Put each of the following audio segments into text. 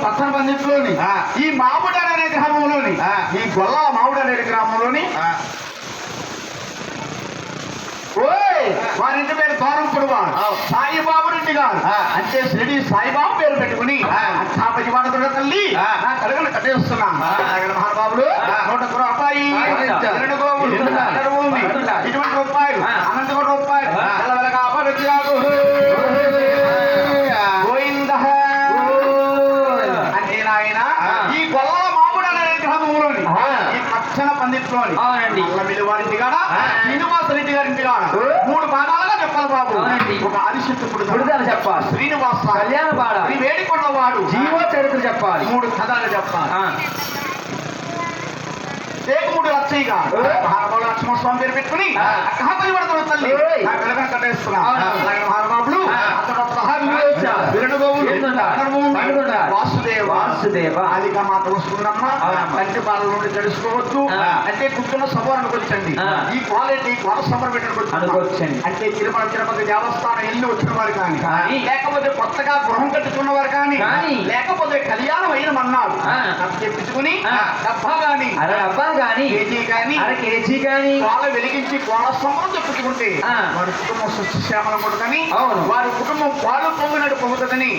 పక్కన బంధించులోని ఈ మామిడి అనే గ్రామంలోని ఈ గొల్ల మామిడి అనే గ్రామంలోని వారింటి పేరు దూరంపుడు వారు సాయిబాబు రెడ్డి గారు అంటే శ్రీడి సాయిబాబు పేరు పెట్టుకుని అక్షాపజివాడ తల్లి నా కడుగులు కట్టేస్తున్నా మహాబాబుడు 100 రూపాయి 2 గోవులు ఇటువంటి రూపాయలు అనంత రూపాయలు కాపాడు గోవింద అంటే నాయన ఈ గొల్ల మామిడి అనే గ్రామంలోని ఈ పచ్చన పందిట్లోని వారింటి కాడ శ్రీనివాసరెడ్డి గారింటి కాడ 3 భాగాలుగా చెప్పాలి బాబు. ఒక ఆదిశక్తుడు చెప్పాలి, శ్రీనివాస కళ్యాణ పాడ, వేడికొండవాడు జీవ చరిత్ర చెప్పాలి, 3 కథలు చెప్పాలి. ఏకముడు లక్ష్మయ్య గారు మహానుభావులు లక్ష్మణస్వామి పేరు పెట్టుకుని అక్కహాపల్లి పడతాడు తల్లి కట్టేస్తున్నా మహానుభావులు వాసుదేవ ఆదిగా మాత వస్తుందమ్మా కంటి పాల నుండి తెలుసుకోవచ్చు అంటే కూర్చున్న సభకు వచ్చండి. ఈ క్వాలిటీ కోల సభ పెట్టుకోవచ్చండి. అంటే తిరుపతి దేవస్థానం ఇల్లు వచ్చిన వారు కానీ లేకపోతే కొత్తగా గృహం కట్టుకున్న వారు కానీ లేకపోతే కళ్యాణం అయిన మన్నాడు చెప్పించుకుని డబ్బా కానీ కేజీ కానీ కోల వెలిగించి కోల సొమ్మను చెప్పుకుంటే వారి కుటుంబం సుశ్యామలం కొడుకని వారి కుటుంబం పాలు పొంగినట్టు పొంగుతుందని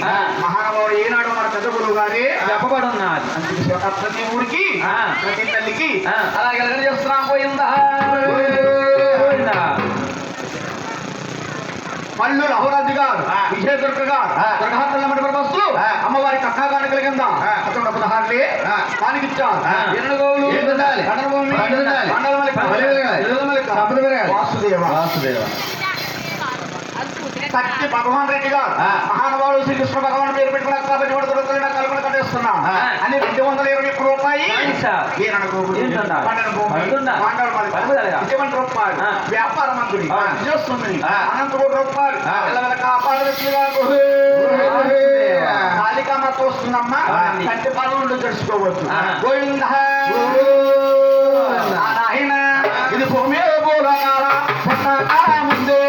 మహానుభావుడు ఏనాడు మన పెద్ద గురువు గారే చెప్పబడి ఉన్నారు. అందుకే ప్రతి ఊరికి ప్రతి తల్లికి అలాగే చేస్తున్నాం. పోయిందా పళ్ళు లహోరాజు గారు విజయదుర్గ గారు దుర్గాతల్లమటి అమ్మవారి కథాగాన కలిగిందా 16 పానికిచ్చారు 2 గోవులు వాసుదేవ సత్య భగవాన్ రెడ్డి గారు మహానుభావుడు శ్రీకృష్ణ భగవాన్ పేరు పెట్టుకుని కలుపులు కట్టేస్తున్నా అని 221 రూపాయి వ్యాపార మంత్రి అనంతకోటి రూపాయలు కాళికామాత వస్తుందమ్మా కంటి పాలు నుండి తెలుసుకోవచ్చు. గోవింద నాయన ఇది భూమి ముందే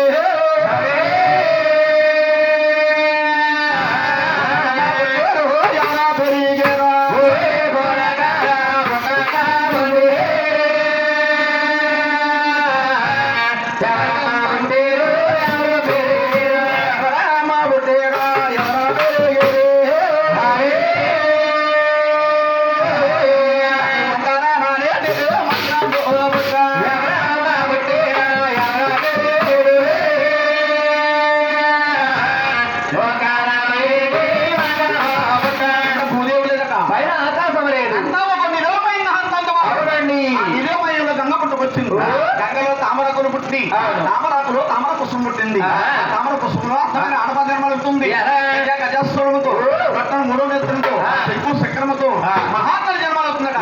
గంగలో తామరకులు పుట్టి తామరాకులో తామర పుష్పం పుట్టింది. తామర పుష్పంలో అందమైన ఆడపా నిర్మలుతుంది. గజస్వరముతో పట్టణ 3వ నేత్రంతో ఎక్కువ చక్రముతో మహాత్మ జన్మాలు అవుతుందట.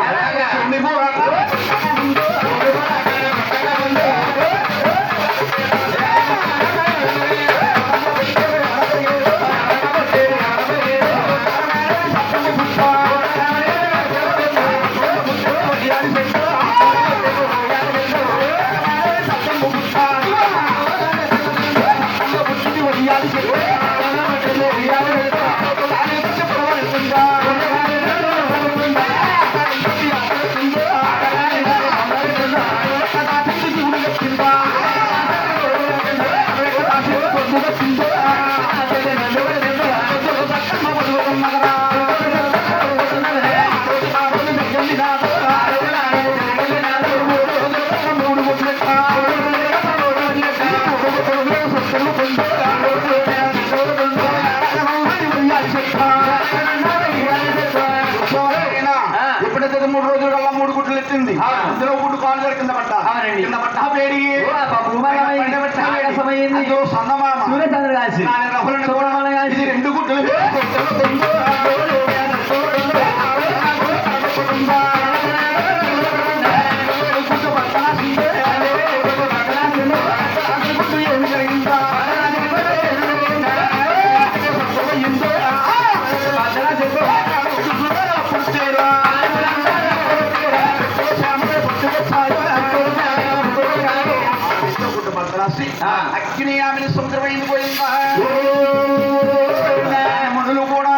ఎప్పుడైతే 3 రోజుల కల్లా 3 గుడ్లు ఎత్తింది. ఇందులో గుడ్డు కాలు కింద పట్ట వేడి ఇది 2 గుడ్లు అగ్నియామిని సముద్రమైంది పోయిందా. మునులు కూడా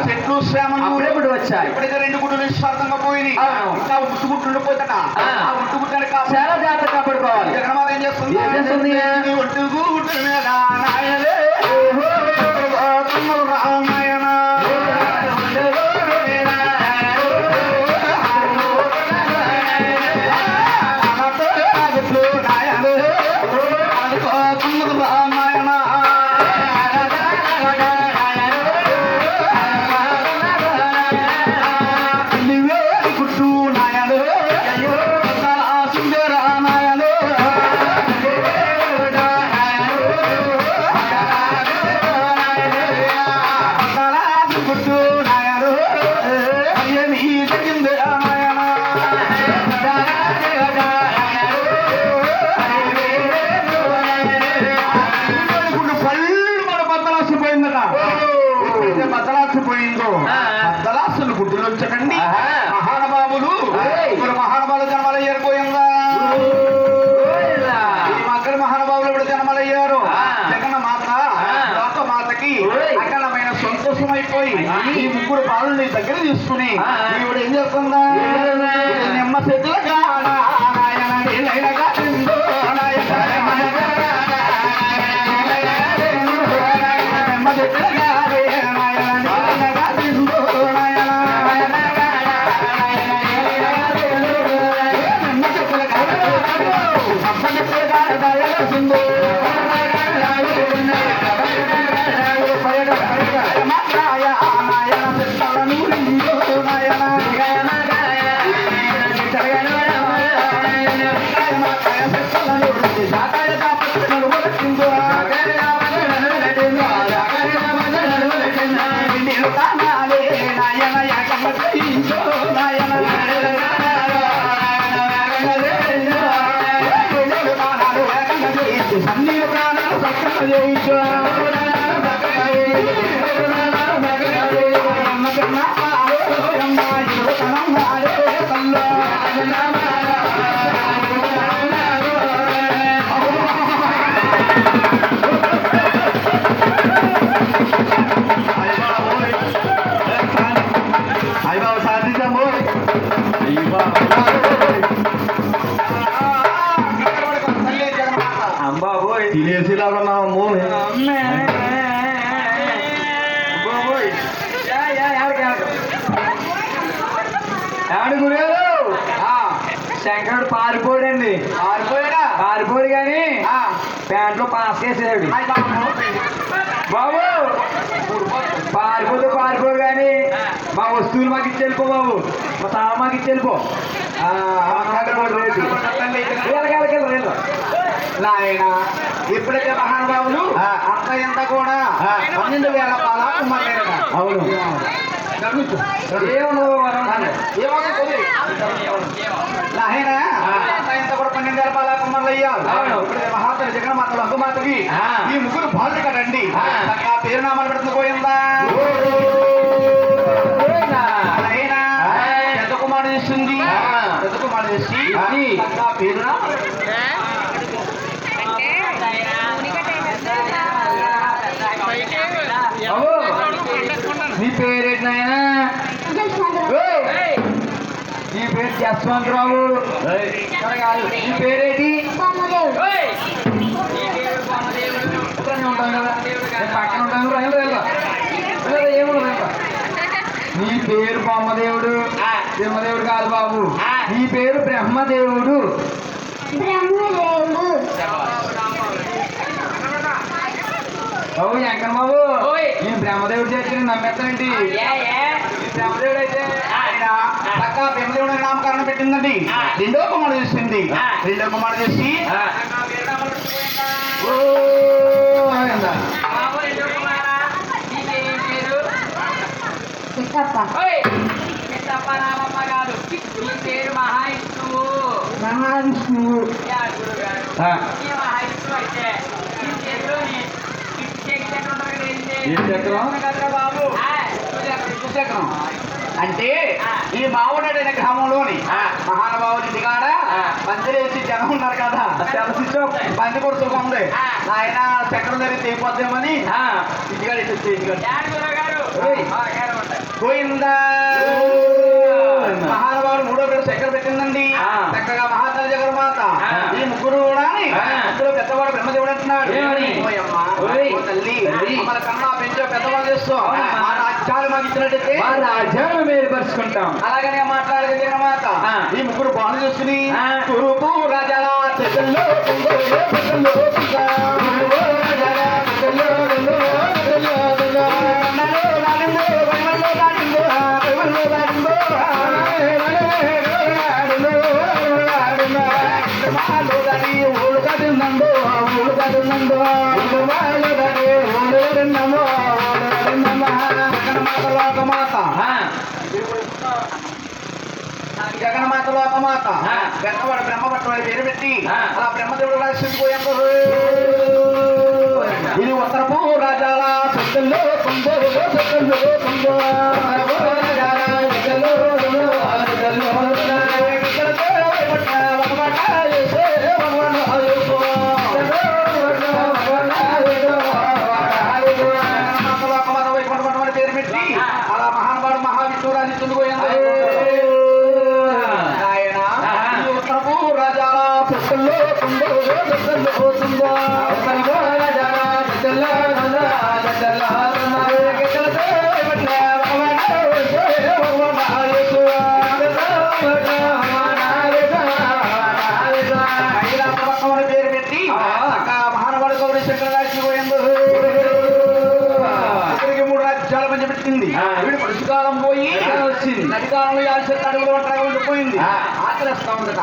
చెట్లు గుడ్లు శ్యామలు ఎప్పుడు వచ్చాయి ఇప్పుడైతే 2 గుడ్లు నిశ్వార్థంగా పోయినాయి ఇంకా ఉట్టు గుడ్లు ఉండిపోతాట ఆ ఉట్టు గుడ్డని చాలా జాగ్రత్త కాపాడుకోవాలి. జగన్మాత ఏం చేస్తుంది ఒట్టు గుడ్డు మీద నాయనే రామాయణ బద్దలాసిపోయిందో బద్దలాసులు గుడ్డులు వచ్చాడండి మహానుభావులు ఇప్పుడు మహానుభావులు జన్మలయ్యారు పోయిందా ఈ మగ్గర మహానుభావులు ఇప్పుడు జన్మలయ్యారు జగన్న మాత లోక మాతకి అఖండమైన సంతోషం అయిపోయి ఈ ముగ్గురు బాలుని దగ్గర తీసుకుని ఈవిడ ఏం చేస్తుందా నిమ్మ చెట్లుగా తినేసిలాగా శంకరుడు పారిపోడండి పారిపోడు కానీ ప్యాంట్లో పాస్ చేసాడు బాబు పారిపోడు కానీ మా వస్తువులు మాకు ఇచ్చేళ్ళిపో బాబు మా సామాన్ మాకు ఇచ్చేళ్ళిపో నాయన ఇప్పుడైతే మహానుభావులు అంత ఎంత కూడా 12,000 పాల కుమ్మలేరట అవును నాయన అంత ఎంత కూడా 12,000 పాల కుమ్మలు అయ్యారు మహాత్మ జగన్మాతలు అంగమాతకి ఈ ముగ్గురు బాలు కదండి ఆ పేరునామాలు పెడుతుంది పోయిందా నాయన పెద్ద కుమారుడు చేస్తుంది పెద్ద కుమారుడు చేసి ఆ పేరునా నీ పేరేంటి నాయనా నీ పేరు జస్వంతరావు నీ పేరేంటి ఉంటాం కదా పక్కన ఉంటాను ఏముండదు నీ పేరు బొమ్మదేవుడు బ్రహ్మదేవుడు కాదు బాబు నీ పేరు బ్రహ్మదేవుడు బాబు ఎక్కడ బాబు నేను బ్రహ్మదేవుడు చేసి నమ్మేస్తానండి బ్రహ్మదేవుడు అయితే పక్క బ్రహ్మదేవుడు నామకరణం పెట్టిందండి రెండో కుమారుడు చేసింది రెండో కుమారుడు చేసి మహావిష్ణువు చక్రం అంటే ఈ మావుడైన గ్రామంలోని మహానుభావులు ఇంటికాడ పందిరేసి జనం ఉన్నారు కదా బంది కొడుతుంది ఆయన చక్రం జరిగి తెగిపోద్దామని ఇంటికాడ ఇంటికాడ గోయిందా మహానుభావుడు మూడో పేరు చక్కెర పెట్టిందండి. చక్కగా మహాతల్లి జగన్మాత ఈ ముగ్గురు కూడా అందులో పెద్దవాడు బ్రహ్మదేవుడు అంటున్నాడు. ఓయమ్మ, ఓ తల్లి మన కన్నా పెంచో పెద్దవాళ్ళు చేస్తూ మా రాజ్యాలు మాకు ఇచ్చినట్టయితే రాజ్యాలు మేలుపరుచుకుంటాం. అలాగనే మాట్లాడగ జగన్మాత ఈ ముగ్గురు బాను చేసుకుని తూర్పు రాజాల చెట్టుల్లో జగన్మాత లోకమాత పెద్దవాడు బ్రహ్మపట్టు పేరు పెట్టి అలా బ్రహ్మదేవుడు రాసిపోయాడు. ఇది ఉత్తరపు రాజాల సత్యంలో పేరు పెట్టి అలా మహానుభావుడు మహావిష్ణువు రాజు పోయింది. ఆయన ఉత్తరపు రాజాల సత్యంలో పేరు పెట్టి మహానుభావుడు గౌరీ శంకర రాసిపోయింది. మూడు రాజ్యాల మధ్య పెట్టింది. వీడు పడుచుకాలం పోయి వచ్చింది. నడికాలంలో యాల్సిన అడుగులు ఒంటరిగా ఉండిపోయింది. ఆకలి వస్తా ఉందట.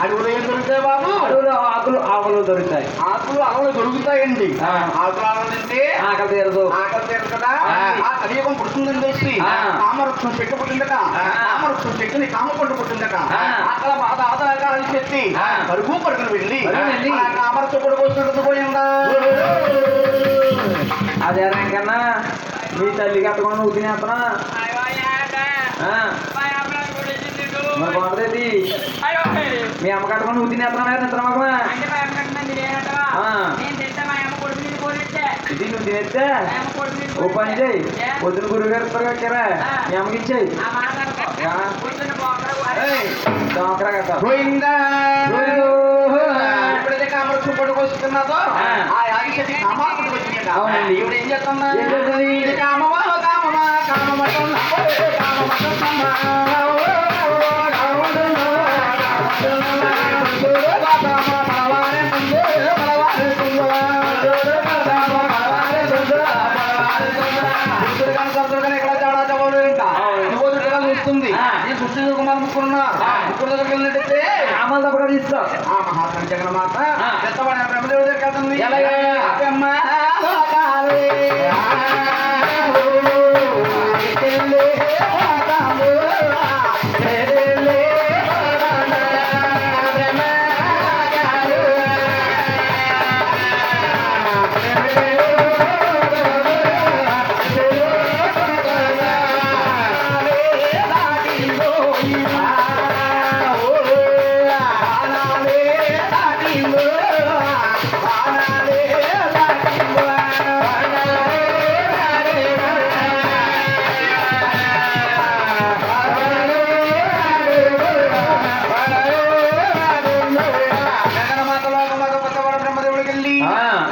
అడుగులు ఏం దొరుకుతాయి బాబు? అడుగులు ఆకులు దొరుకుతాయి. ఆకులు అలవలు దొరుకుతాయండి. ఆకులు అలవలు తింటే ఆకలి తీరదు. ఆకలి తీరదు కదా. ఆ కలియుగం పుడుతుందని తెలిసి కామవృక్షం చెట్టు పుట్టిందట. కామవృక్షం చెట్టుని కామపండు పుట్టిందట. అక్కడ బాధ ఆధారాలు చెప్పి పరుగును వెళ్ళి కామవృక్షం కూడా కోసుకుంటూ పోయిందా? అదే కన్నా మీ తల్లి కట్టుకొని నువ్వు తినేస్తున్నా మరి బాగుంటుంది. మీ అమ్మ కట్టుకొని నువ్వు తినేస్తున్నా నిద్రమకమా ఇది నువ్వు తినేస్తే ఓ పని చేయి. పొద్దున గురువు గారు కట్టారా మీ అమ్మకి ఇచ్చేయి. సంవత్సరం కట్ట పోయిందా? ఎప్పుడైతే కామవృక్షం పొడి కోసుకున్నాదో ఆ యాగి చెట్టు కామాలు పుట్టుకొచ్చిందట. అవునండి. ఇప్పుడు ఏం చేస్తున్నా? కామమా కామమా కామమటం వస్తుంది. నేను సుష్టి కుమార్ ముక్కున్నా ముక్కుడు దగ్గరికి వెళ్ళినట్టయితే అమలు తప్పగా తీస్తా. ఆ మహాత్మ జగన్మాత పెద్దవాడు బ్రహ్మదేవుడి దగ్గరికి వెళ్తుంది.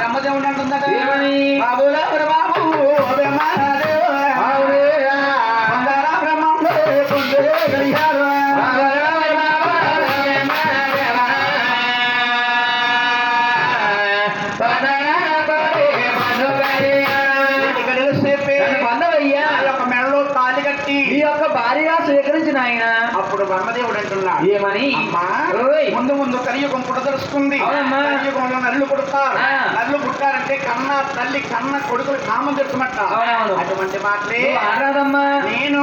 బ్రహ్మదేవుడు అంటుందట మెడలో తాళి కట్టి ఈ యొక్క భార్యగా స్వీకరించిన ఆయన అప్పుడు బ్రహ్మదేవుడు అంటున్నాడు ఏమని? ముందు ముందు కలియుగం పుట్టదలుచుకుంది. కలియుగంలో నల్లు పుడతారు. నల్లు పుట్టారంటే కన్నా తల్లి కన్న కొడుకులు కామం తెచ్చుమట. అటువంటి మాటలే ఆరాధమ్మా నేను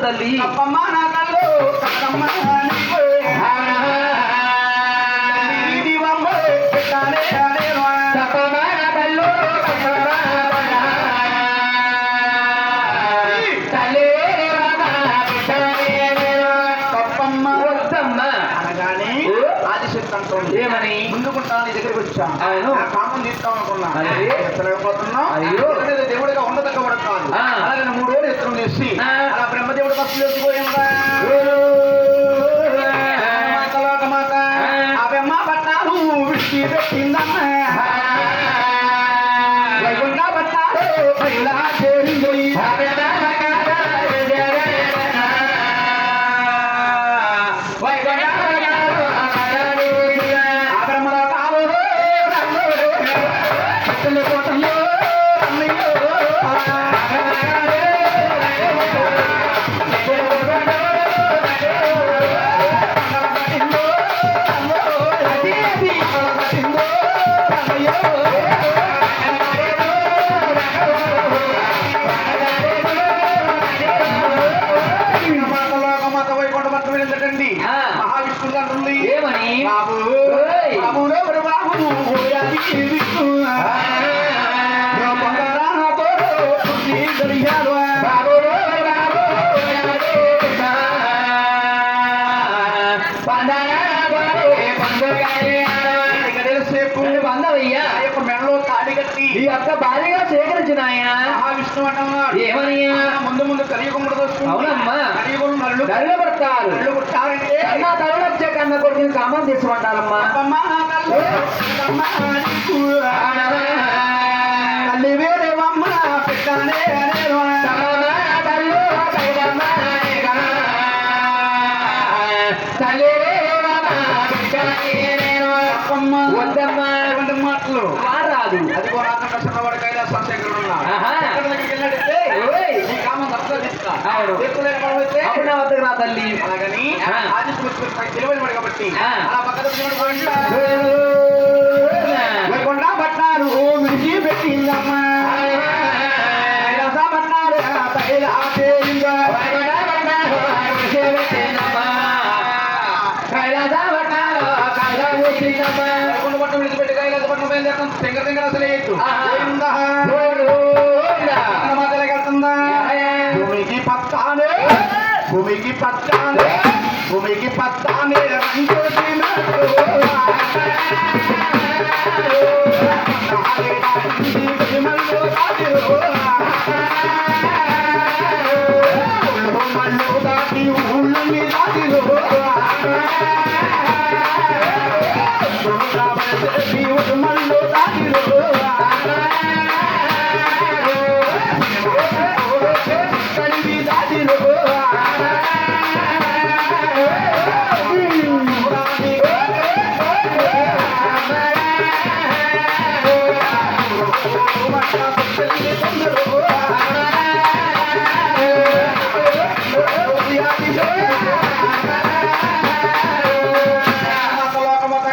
తల్లి తప్పమ్మా నా కళ్ళు తప్పమ్మా ఏమని ముందుకుంటాను నీ దగ్గరికి వచ్చాను. కామం తీస్తాం అనుకున్నా. దేవుడిగా ఉండదగ్గబడతాను. అలాగే 3 రోజులు చేసి అలా బ్రహ్మదేవుడు బస్సులు ఎత్తుకోయిందా మాత ఆ బ్రహ్మ పట్టాలు విడిచి పెట్టిందమ్మా వైకుంఠ పట్టాలు పైలా చేరింది మహావిష్ణువు అంటుంది ఏమని బాబు బాబు ఎవరు బాబు బంధవయ్యా మెడలో తాడి కట్టి ఈ యొక్క భార్యగా సేకరించిన ఆయన మహావిష్ణువు అంటున్నాడు ఏమని ముందు ముందు కలియుగం వస్తుంది అవునమ్మా కలియుగం నల్లు నల్ల పడతారు నల్లు పుట్టాలంటే కన్నా తరుణ వచ్చే కన్న కొడుకుని కామం తీసుకుంటారమ్మా తల్లి వేరేవమ్మ పెట్టానే వద్దమ్మా మాటలు రాదు అది కూడా కష్టపడి కైలాసం దగ్గర ఆహా. వెళ్ళాడంటే ఓయ్. ఈ కామం తప్పదు తీసుకో. అవును. తీసుకోలేకపోతే అప్పుడు నా వద్దకు నా తల్లి అలాగని ఆ. ఆదిత్య తెలివైనవాడు కాబట్టి ఆ. అలా పక్కన వైకుంఠ పట్టారు విడిచి పెట్టిందమ్మా కైలాస పట్టారు పైలా చేరిందా వైకుంఠ పట్టణం విడిచిపెట్టి కైలాస పట్టణం బయలుదేరుతాం తెంగర తెంగర అసలే ఎత్తు మాటలకెళ్తుందా భూమికి పత్తానే భూమికి పత్తానే భూమికి పత్తానే దాటి ఊళ్ళని దాటిలో మళ్ళీ దాటిలో కలిగి దాటిలో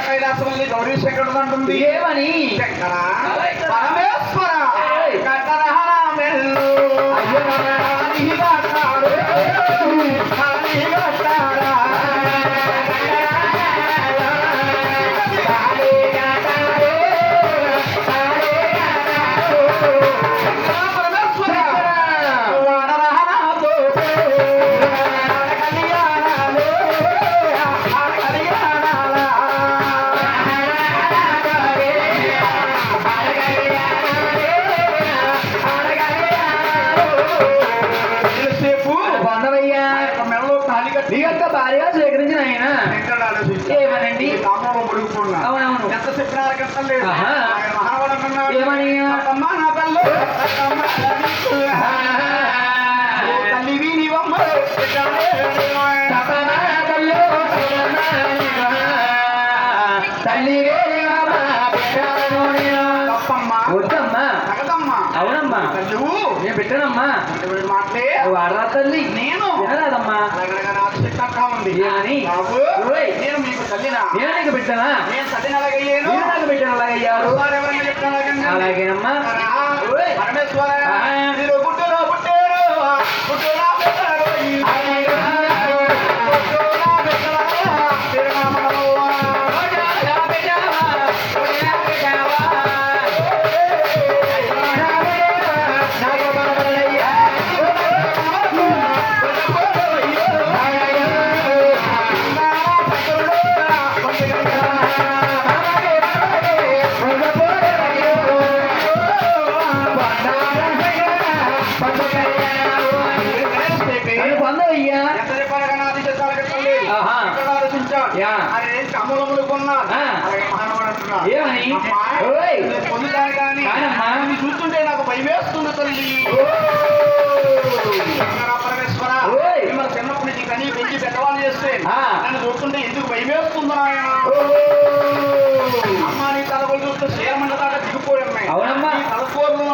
కైలాసమల్లి గౌరీ శంకరుడు అంటుంది ఏమని శంకర పరమేశ్వర కట్టరహరామెల్లు బంధవయ్యా మెడలో తాళి కట్టి నీ యొక్క భార్యగా సేకరించిన ఆయన ఏమనండి? కామంలో ముడుగుతున్నా అవునవును ఎంత చెప్పినా అరగంటం లేదు ఆహా. ఆయన మహావడం అన్నాడు ఏమని? అత్తమ్మ నా తల్లు అత్తమ్మ ఓ తల్లివి నీవమ్మ తల్లి తప్పమ్మ వద్దమ్మా తగదమ్మ అవునమ్మా తల్లువు నేను పెట్టానమ్మా ఇటువంటి మాటలే వాడరా తల్లి నేను వినరాదమ్మా అలాగనగా నాకు సిద్ధంగా ఉంది ఏమని? బాబు ఓయ్. నేను మీకు తల్లినా నేను నీకు పెట్టానా నేను తల్లిని అలాగయ్యాను నేను నాకు పెట్టాను అలాగయ్యారు ఎవరైనా చెప్తాను అలాగేనమ్మా ఓయ్. పరమేశ్వర ఆహా. మీరు పుట్టులో పుట్టారు పుట్టులా పెట్టారు పుట్టులా పెట్టారా తిరునామలో అయ్యా ఎంత చెప్పాలి కానీ ఆదిశేషాలకు ఎక్కలేదు. ఆహా. ఇక్కడ ఆలోచించాడు. యా. ఆయన ఏం కమలములు కొన్నారు. ఆ. అలాగే మహానుభావుడు అంటున్నాడు. ఏమని? అమ్మా, ఓయ్. నేను పొందుతాను కానీ కానమ్మా. నిన్ను చూస్తుంటే నాకు భయమేస్తుంది తల్లి. శంకర పరమేశ్వర, ఓయ్. మిమ్మల్ని చిన్నప్పటి నుంచి కనీ పెంచి పెద్దవాళ్ళు చేస్తే ఆ. నన్ను చూస్తుంటే ఎందుకు భయమేస్తుంది నాయన? అమ్మా నీ తలగోలు చూస్తే శ్రీరమండ దాకా దిగిపోయాయి. అవునమ్మా. నీ తలకోరులో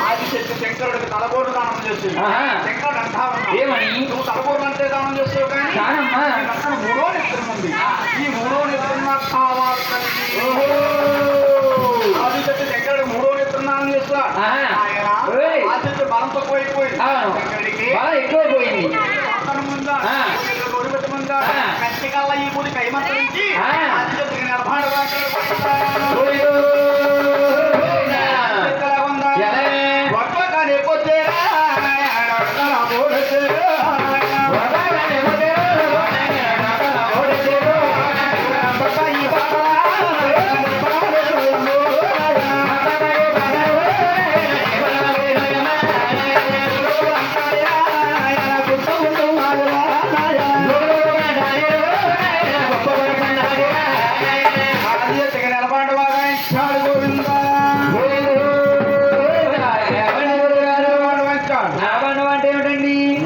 ఆదిశక్తి శంకరుడికి తలగోరు దానం చేస్తుంది. ఆహా. శంకరుడు అంటా ఉన్నాడు, ఏమని? నువ్వు తలగోరు అంటే దానం చేస్తావు కానీ కానమ్మా. నీకు అక్కడ మూడో నెత్తురు ఉంది. ఈ మూడో నెత్తురు నాకు కావాలి తల్లి. ఆదిశక్తి శంకరుడు మూడో నెత్తురు దానం చేస్తాడు. ఆహా. ఆయన ఓయ్. ఆదిశక్తి బలం తక్కువైపోయింది. అవును. శంకరుడికి బాగా ఎక్కువైపోయింది. పక్కన ముందా ఆ. గొడుగుత ముందా ఆ. కత్తి కల్లా ఈ గుడి కైమంతరించి ఆ. ఆదిశక్తికి నిలబడ ఓయ్యో.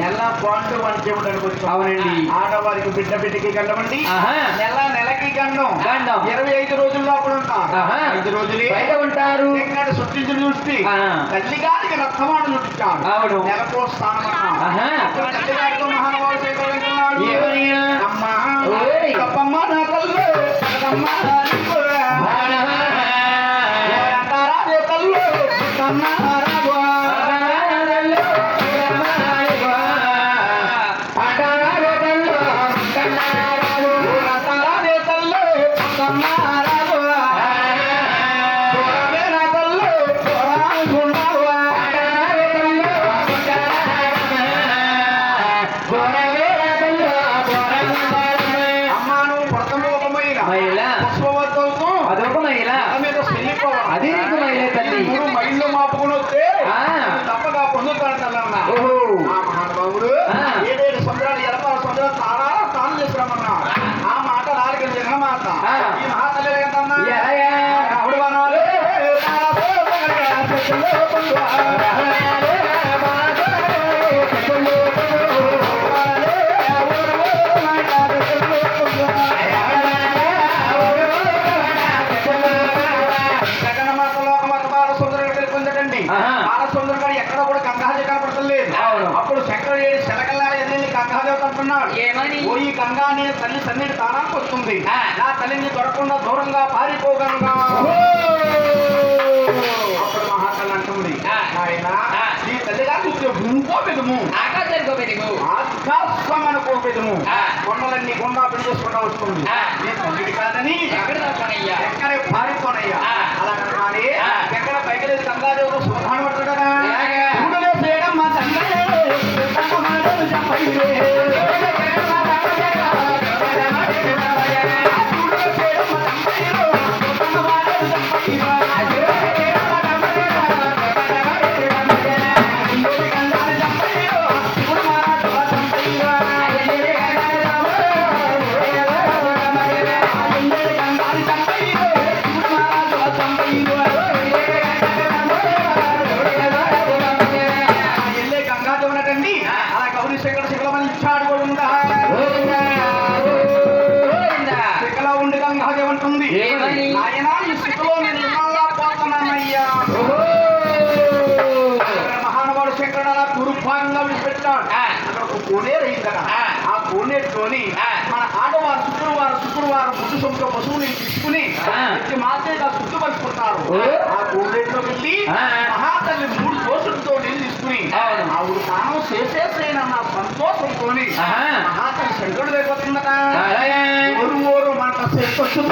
ఎలా? అవునండి. ఆడవారికి బిడ్డకి గండమండి. ఆహా. నెలకి గండం. గండం. 25 రోజుల లోపల ఉంటారు. ఆహా. 5 రోజులే బయట ఉంటారు. ఎక్కడ సృష్టించిన దృష్టి ఆ. తల్లిగారికి రక్తమాను చుట్టించాడు. అవును. నెలకో స్థానం అన్నాడు. ఆహా. అప్పుడు తల్లిగారితో మహానుభావుడు సేకరించుకున్నాడు. ఏమయ్యా? అమ్మా ఓయ్. తప్పమ్మ నా తల్లి తప్పమ్మ నా నిప్పురా. అంటారా రే తల్లి తప్పమ్మ రాబో. అదొక మహిళ. అది నీకు మహిళ తల్లి. మైళ్ళు మాపుకుని వస్తే ఆ. తప్పగా పొందుతాడు తల్లన్న. ఓహో. ఆ మహానుభావుడు ఆ. 7 సంవత్సరాలు 80 సంవత్సరాలు తాను చేసుకురమ్మన్నా. ఆ మాట నాలుగు జగన్మాత. ఆ. ఈ మహాతల్లి ఏంటన్నా? ఎలాగా? రాముడు వనాలు జగన్మాత లోకమాత బాలసుందరుడు తెలుపుందటండి. ఆహా. బాలసుందరుడు ఎక్కడ కూడా గంగాదేవి కనపడతలేదు. అవును. అప్పుడు శంకరుడు శలకల్లారా ఎదిరి గంగాదేవి అంటున్నాడు. ఏమని? ఓ ఈ గంగా నీ తల్లి సన్నిధి తానానికి వస్తుంది. ఆ. నా తల్లిని దొరకకుండా దూరంగా పారిపోగలగా. అప్పుడు మహాతల్లి అంటుంది, ఆ. ఆయన ఆ. నీ తల్లిగా చూస్తే భూమికో పెదము ఆకాశానికో పెరుగు. ఆకాశమనుకో పెదము. ఆ. కొండలన్నీ గుండా పెళ్లి చేసుకుంటా వస్తుంది. ఆ. నీ తల్లిది కాదని ఎక్కడ దొరకనయ్యా? ఎక్కడే పారిపోనయ్యా. ఆ. అలా కానీ ఆ. ఎక్కడ పైకి లేదు గంగాదేవుడు సుధాన్ పడతాడు కదా. ఎలాగా? చూడలే చేయడం మా తండ్రి ఏమని? నాయనా ఈ స్థితిలో నేను ఇన్నాళ్ళ పోతున్నానయ్యా. మహానుభావుడు శంకరుడు అలా దుర్భాగంగా విడిచిపెట్టాడు. ఆ. అక్కడ ఒక కోనేరు అయింది కదా. ఆ. ఆ కోనేరులోని ఆ. మన ఆడవారు శుక్రవారం ముద్దు సొమ్ముతో పశువుని తీసుకుని ఆ. ఎత్తి మార్చేగా శుద్ధపరుచుకుంటారు. ఓ. ఆ కోనేరులో వెళ్ళి ఆ. మహాతల్లి 3 దోషులతో నీళ్ళు తీసుకుని అవును. ఆవిడ తాను చేసేసేనన్న సంతోషంతోని ఆహా. మహాతల్లి శంకరుడు అయిపోతుందట. అలాగే. ఊరు మంట చేస్తొచ్చు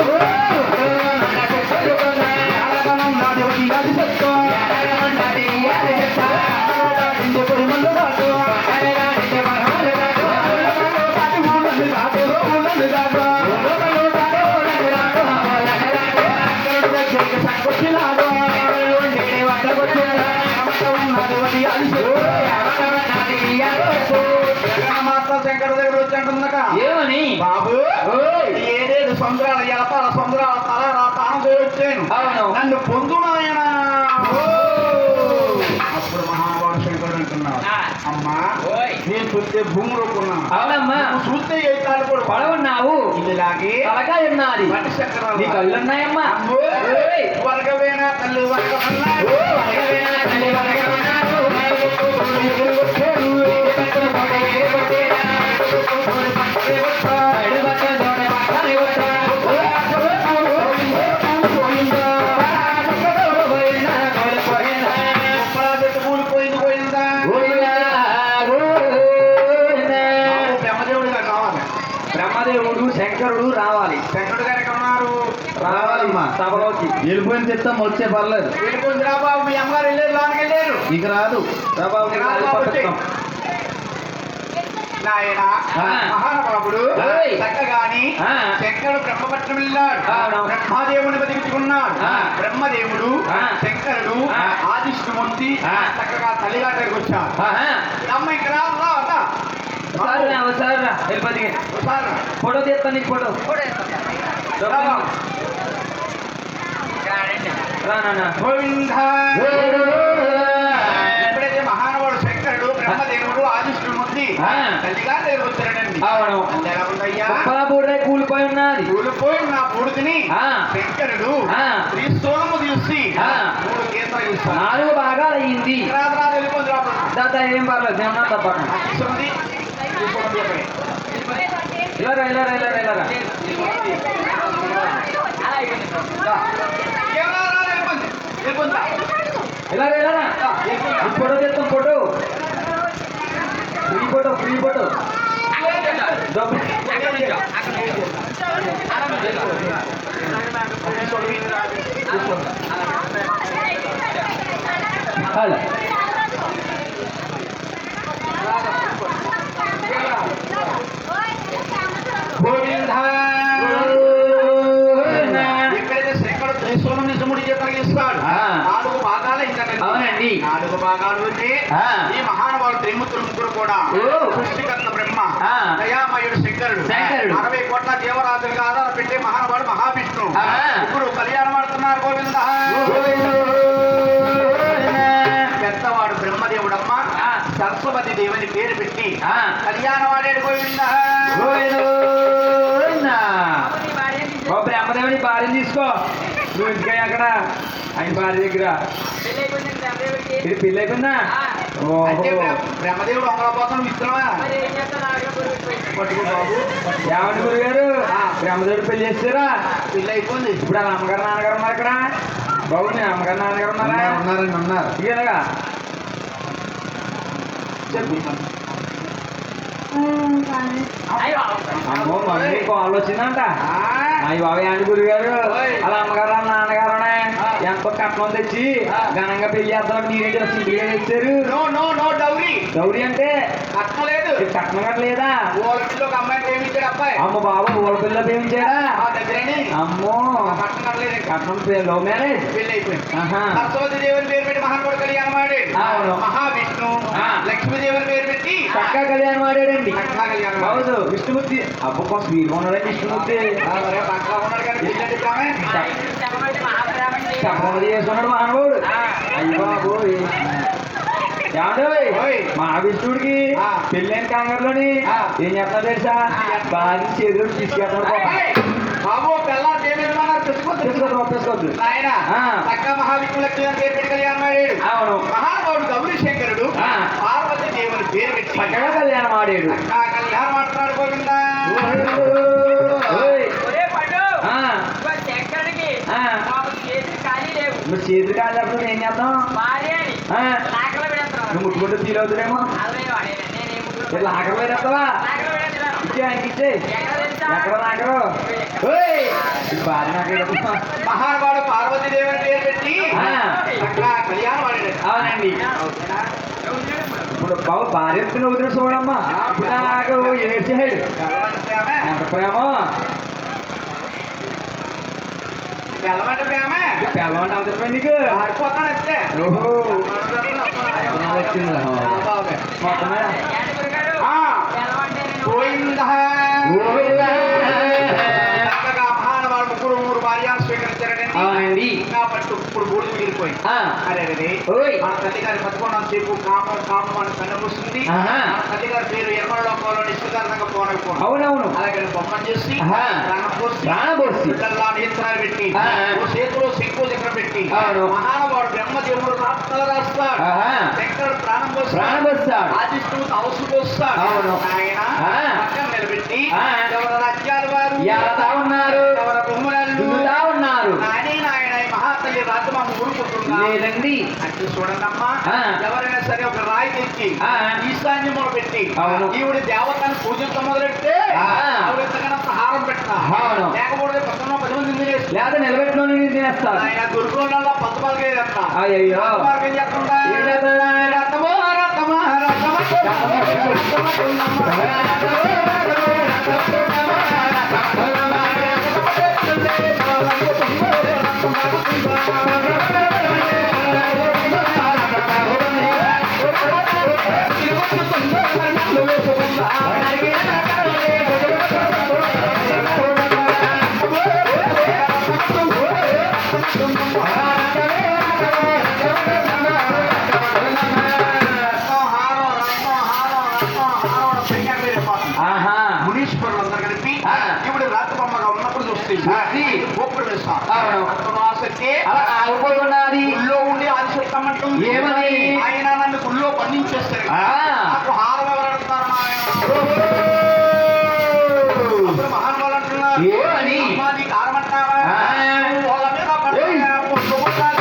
అది అంటుందట ఏమని? బాబు ఓయ్. ఏడేడు సముద్రాల ఎలపాల సముద్రాల తల తాను వచ్చాను అవును. నన్ను పొందునాయన. అప్పుడు మహానుభావుడు శంకరుడు అంటున్నాడు, అమ్మా నేను చూస్తే భూమి రూపున్నాను, అవునమ్మా. నువ్వు చూస్తే ఏ కాలు కూడా పడవున్నావు, ఇదిలాగే తలకాయ ఉన్నది, మట్టి చక్రాలు నీ కళ్ళున్నాయమ్మా. ఓయ్. వర్గవేనా తల్లి వర్గమన్నారు, వర్గవేనా తల్లి వర్గమన్నారు. బ్రహ్మదేవుడిగా కావాలి. బ్రహ్మదేవుడు శంకరుడు రావాలి. శంకరుడు గారు ఎక్కడ ఉన్నారు? రావాలమ్మా సభలోకి. వెళ్ళిపోయిన చెప్తాం, వచ్చే పర్లేదు. వెళ్ళిపోయింది రా బాబు, మీ అమ్మగారు వెళ్ళారు, లోనికి వెళ్ళారు. ఇక రాదు నాయన ఆ. మహానుభావుడు ఓయ్. చక్కగాని ఆ. శంకరుడు బ్రహ్మపట్నం వెళ్ళాడు, అవును. బ్రహ్మదేవుని బతికించుకున్నాడు. ఆ. బ్రహ్మదేవుడు ఆ. శంకరుడు ఆ. ఆదిష్ణుమూర్తి ఆ. చక్కగా తల్లిగారి దగ్గరికి వచ్చారు. అమ్మ ఇక్కడ రా, రా. వెళ్ళిపోతే ఒకసారి ఫోటో తీస్తాను, నీకు ఫోటో రా. రా నాన్న. గోవింద. ఎప్పుడైతే మహానుభావుడు శంకరుడు బ్రహ్మదేవుడు ఆదిష్ణుమూర్తి ఆ. తల్లిగారి దగ్గరికి వచ్చాడండి. అవును. ఎలా ఉందయ్యా? బూడిదై కూలిపోయి ఉన్నది. కూలిపోయి నా బూడిదని ఆ. శంకరుడు ఆ. త్రిశూలము తీసి ఆ. 3 గీతలు ఇస్తాడు. 4 భాగాలు అయ్యింది. రాదు వెళ్ళిపోతుంది రాదు. దాదా ఏం పర్లేదు, నేను తప్పక. తీసుకుంది చెప్పండి. ఇలా రా, ఇలా రా, ఇలా రా, ఇలా రా. ఇలా రా, ఇలా రా. ఈ ఫోటో తీస్తాం, ఫోటో ఫ్రీ ఫోటో డబ్బు. అలా. గోవింద. ఎక్కడైతే శంకరుడు త్రిశూలం నుంచి 3 గీతలు ఇస్తాడు, ఆ. 4 భాగాలు ఇంకా అవునండి. 4 భాగాలు వచ్చి ఆ. ఈ మహానుభావుడు త్రిమూర్తులు ముగ్గురు కూడా ఓ. సృష్టికర్త బ్రహ్మ, ఆ. దయామయుడు శంకరుడు, శంకరుడు. 60 కోట్ల జీవరాశులుగా ఆధార పెట్టే మహానుభావుడు మహావిష్ణు ఆ. ఇప్పుడు కళ్యాణం ఆడుతున్నారు. గోవింద. పెద్దవాడు బ్రహ్మదేవుడమ్మ ఆ. సరస్వతి దేవుని పేరు పెట్టి ఆ. కళ్యాణం ఆడాడు. గోవింద. ఓ బ్రహ్మదేవుని భార్యను తీసుకో, నువ్వు ఇంటికి అక్కడ ఆయన భార్య దగ్గర. ఇది పెళ్ళి అయిపోయిందా? అంటే ఓహో. బ్రహ్మదేవుడు అమరాపోతాను మిత్రమా పట్టుకో బాబు. ఏమండి గురుగారు, బ్రహ్మదేవుడు పెళ్లి చేస్తారా? పెళ్ళి అయిపోయింది. ఇప్పుడు వాళ్ళ అమ్మగారు నాన్నగారు ఉన్నారు ఇక్కడ. బాబు మీ అమ్మగారు నాన్నగారు ఉన్నారా? ఉన్నారండి, ఉన్నారు. ఇలాగా చెప్పు. అమ్మో మమ్మీ కాల్ వచ్చిందంట. అయ్యి బాబు ఏంటి గురుగారు, వాళ్ళ అమ్మగారు వాళ్ళ నాన్నగారు ఎంతో కట్నం తెచ్చి ఘనంగా పెళ్లి చేద్దాం, మీరేంటి సింగిల్గా తెచ్చారు? No no no dowry. గౌరీ అంటే కట్నం లేదు. కట్నం గట్లేదా? ఓళ్ళ ఒక అమ్మాయిని ప్రేమించాడు అబ్బాయి. అమ్మ బాబు ఊళ్ళ పిల్ల ప్రేమించాడా? ఆ దగ్గరని అమ్మో కట్నం కట్టలేదు. కట్నం లవ్ మ్యారేజ్. పెళ్లి అయిపోయింది. ఆహా. సరస్వతి దేవుని పేరు పెట్టి మహానుభావుడు కళ్యాణం ఆడాడు. అవును. మహావిష్ణు ఆ. లక్ష్మీదేవుని పేరు పెట్టి చక్కగా కళ్యాణం ఆడాడండి. చక్కగా కళ్యాణం ఆడాడు. అవును. విష్ణుమూర్తి అబ్బు కొంచెం వీలుగా ఉన్నాడండి విష్ణుమూర్తి. మరే పక్కన ఉన్నాడు కానీ పెళ్లి అంటే ఇద్దామే. చెప్పమది చేసుకున్నాడు మహానుభావుడు. అయ్యి బాబు ఏమంటే ఓయ్. మా విష్ణుడికి ఆ. పెళ్ళైన కంగారులోని ఆ. ఏం చెప్తా తెలుసా? బాగా చేతులు తీసుకెళ్తాడు. బాబు పిల్లలు ఏమేమన్నారు తెచ్చుకోవచ్చు. ఒప్పేసుకోవద్దు. ఆయన ఆ. చక్క మహావిష్ణు లక్ష్మీ పేరు పెట్టి కళ్యాణం ఆడాడు. అవును. మహానుభావుడు గౌరీ శంకరుడు ఆ. పార్వతి దేవుని పేరు పెట్టి చక్కగా కళ్యాణం ఆడాడు. చక్కగా కళ్యాణం ఆడుతున్నాడు. గోవిందా. ఓయ్. ఆ. ఆ. నువ్వు చేతులు కాదు ఏం చేద్దాం? ఆ. నువ్వు ముట్టుకుంటూ ఫీల్ అవుతాడేమో. ఇలా ఆకలి పోయినస్తావా? ఇచ్చే ఆయనకి ఇచ్చే. ఎక్కడ నాకరు భార్య నాకు. మహానుభావుడు పార్వతి దేవుని పేరు పెట్టి ఆ. చక్కగా కళ్యాణం ఆడాడు. అవునండి. ఇప్పుడు బాబు భార్య నవ్వుతున్న చూడమ్మా. ఇప్పుడు నాకు ఏడ్చాడు. ఎంత ప్రేమ. పిల్లమంటే ప్రేమ పిల్లవంటే అంత నీకు ఆడిపోతాడు అంతే. ఓహో వచ్చిందా బాబే. మొత్తమే. గోవిందా. అవునండి. ఇంకా పట్టు ఇప్పుడు గూడు మిగిలిపోయి ఆ. అరే అరే ఓయ్. మన తల్లి గారి బతుకున్నంత సేపు కామం కామం అని కన్నమూస్తుంది. ఆహా. మన తల్లి గారి పేరు ఎర్మలో పోలో నిశ్చితార్థంగా పోనకపోను. అవునవును. అలాగే బొమ్మను చేసి ఆహా. ప్రాణం పోసి ప్రాణపోసి పిల్లల్లా నేత్రాలు పెట్టి ఆ. ఓ చేతిలో శంకు చక్రం పెట్టి అవును. మహానుభావుడు బ్రహ్మదేవుడు రాత్రులు రాస్తాడు. ఆహా. శంకరుడు ప్రాణం పోస్తాడు. ప్రాణపోస్తాడు. ఆదిష్టుడు తవసు పోస్తాడు. అవును. ఆయన ఆ. పక్కన నిలబెట్టి ఆ. ఎవరి రాజ్యాలు వారు ఏలతా ఉన్నారు. ఎవరి బొమ్మలు దున్నుతా ఉన్నారు. నాయన ఈ మహాతల్లి రాజమా ఊరుకుంటున్నా లేదండి. అంటే చూడండమ్మా ఆ. ఎవరైనా సరే ఒక రాయి తెచ్చి ఆ. ఈశాన్యములు పెట్టి అవును. ఈవిడ దేవతను పూజించడం మొదలెడితే ఆ. ఆవిడ ఎంతకన్నా హారం పెట్టా అవును. లేకపోతే పక్కన 10 మంది తినేస్తారు. లేదా నిలబెట్టుకొని తినేస్తారు. ఆయన దుర్గంలో పంచపాలకే చేస్తా అయ్యో. పంచపాలకేం చేస్తుందా ఏం చేస్తుందా? రథమో రథమా ఆహా. మునీశ్వరులు అందరు కలిపి ఆ. ఇప్పుడు రాత్రిబొమ్మగా ఉన్నప్పుడు చూస్తే అది. గోపురం వేస్తారు. అవును. ఆత్మవాసక్తి అలా ఆగిపోయి ఉన్నది. గుళ్ళో ఉండి ఆదిశక్తమంటుంది. ఏమని? ఆయన నన్ను గుళ్ళో బంధించేస్తారు. ఆ. నాకు హారం ఎవరు అడుగుతారు అప్పుడు మహానుభావులు అంటున్నారు ఏమని? అమ్మా, నీకు హారం అంటావా? ఆ. వాళ్ళ మీద పడ్డా, పొట్టు పుట్టాలి.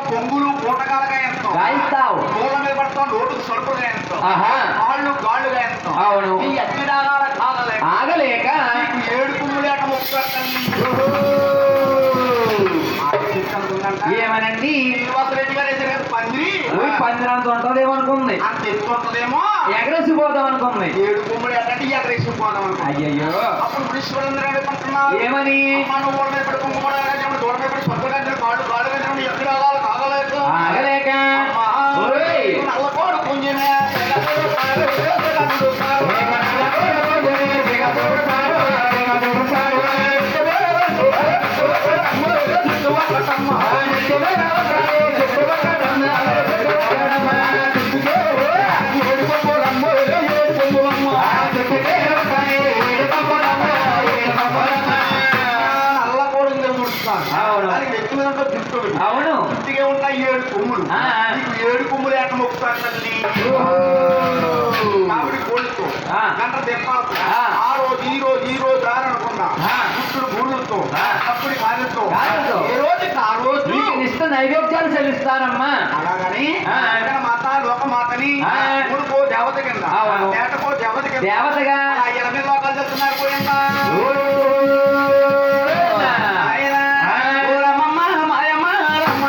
పొంగులు పూటకాలుగా ఎంతో రాయిస్తావు. పూల మీద పడతాం నోటుకు సరుకులుగా ఎంతో ఆహా. కాళ్ళు గాళ్ళుగా ఎంతో అవును. ఈ అగ్ని దాగాల కాగలేక ఆగలేక నీకు 7 కుమ్ములేట ఏమనండి? శ్రీనివాసరెడ్డి గారు అయితే కదా పందిరి పందిరంత ఉంటదేమనుకుంది. అంత ఎత్తు ఉంటదేమో ఎగరేసిపోతాం అనుకుంది. 7 కుమ్ములు అంటే ఎగరేసిపోదాం అనుకో. అయ్యయ్యో. అప్పుడు మునీశ్వరందరూ అనుకుంటున్నారు ఏమని? మనం ఊళ్ళ మీద పడి కుంకుమరాజు దూరం మీద పడి స్వర్గరాజు కాళ్ళు కాళ్ళు ఎక్కడ రాగాలి కాగలేక ఆగలేక ఓయ్. నల్లకోడు పుంజమే నల్లకోడు అవును. దానికి ఎత్తు మీద ఉంటుంది జుట్టు. అవును. జుట్టుగా ఉంటాయి 7 కొమ్ములు. ఆ. నీకు 7 కొమ్ములు ఏట మొక్కుతాను తల్లి. మామిడి కోళ్ళతో ఆ. గంట దెప్పాలతో ఆ. ఆ రోజు ఈ రోజు రారనుకున్నా ఆ. పుట్టుడు బూళ్ళతో ఆ. అప్పుడు కాలుతో కాలుతో. ఏ రోజుకి ఆ రోజు నీకు నిష్ట నైవేద్యాలు చెల్లిస్తానమ్మా. అలాగని ఆ. మాత లోకమాతని ఆ. ఊరుకో దేవత కింద అవును. ఏటకో దేవత కింద దేవతగా ఆ 8 లోకాలు చెప్తున్నారు పోయిందా ఆయన ఓరమ్మమ్మ, మాయమ్మ, రమ్మ.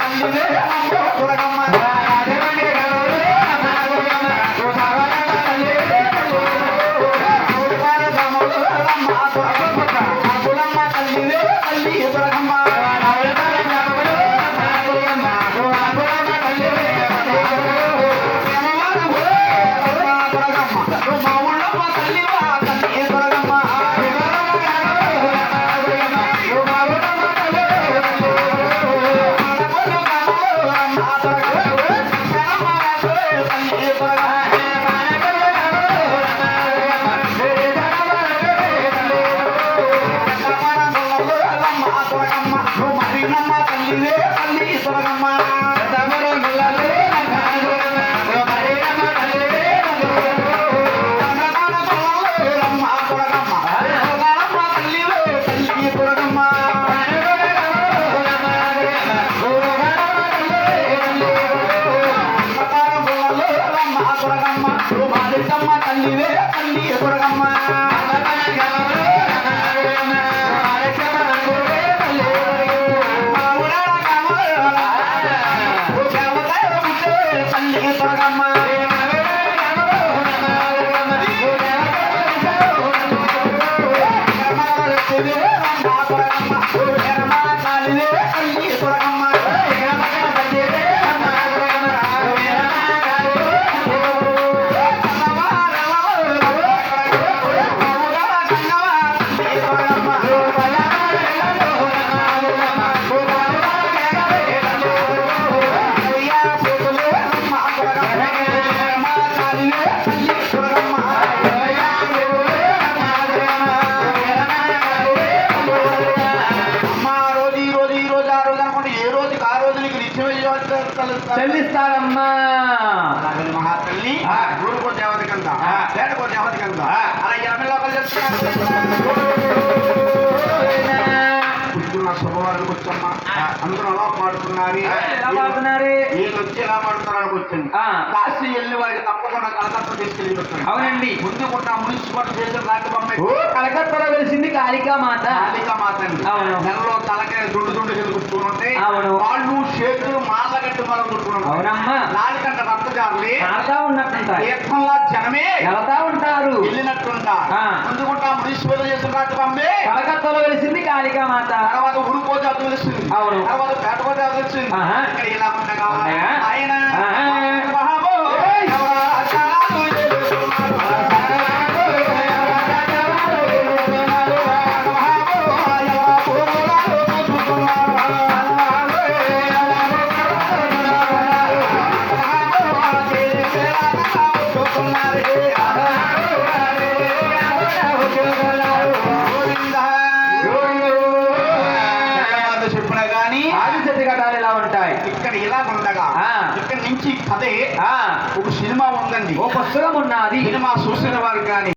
తల్లి తల్లివే తల్లి దుర్గమ్మ తల్లి దుర్గమ్మ చెల్లిస్తారమ్మా మహాతల్లి ఊరుకో దేవత కంట వేటకో దేవత కంట అలా ఎనభై లోపల పుట్టున్న శుభవారికి వచ్చమ్మా అందరూ అలా పాడుతున్నారు వీళ్ళు వచ్చి ఎలా పాడుతున్నారని వచ్చింది కాశీ వెళ్ళి వారికి తప్పకుండా కలకత్తా తీసుకెళ్ళి పెట్టారు. అవునండి. ముందుకున్న మున్సిపల్ చేసిన నాట్యబొమ్మ కలకత్తాలో వెలిసింది కాళికా మాత. కాళికా మాత అండి. అవును. నెలలో తలకాయ దుండు ఎదుగుతుంటే అవును. వాళ్ళు చేతులు మాలగట్టు మనం దుట్టుకున్నాం. అవునమ్మా. నాలుగంట రక్తజారులే ఆడతా ఉన్నట్టుంటారు, తీర్థంలా జనమే వెళ్తా ఉంటారు, వెళ్ళినట్టుంటా. ముందుకుంటా మున్సిపల్ చేసిన నాట్యబొమ్మే కలకత్తాలో వెలిసింది కాళికా మాత. తర్వాత ఉరుకోజా తెలిసింది. అవును. తర్వాత పేటకోజా తెలిసింది. ఆహా. ఇక్కడ ఇలా ఉండగా ఉన్నాయా? ఆయన ఆహా. చెప్పినా గానీ ఆదిశక్తి ఘటాలు ఇలా ఉంటాయి. ఇక్కడ ఇలా ఉండగా ఇక్కడ నుంచి కథే ఒక సినిమా ఉందండి. ఓ పుస్తకం ఉన్నది. సినిమా చూసిన వారు కానీ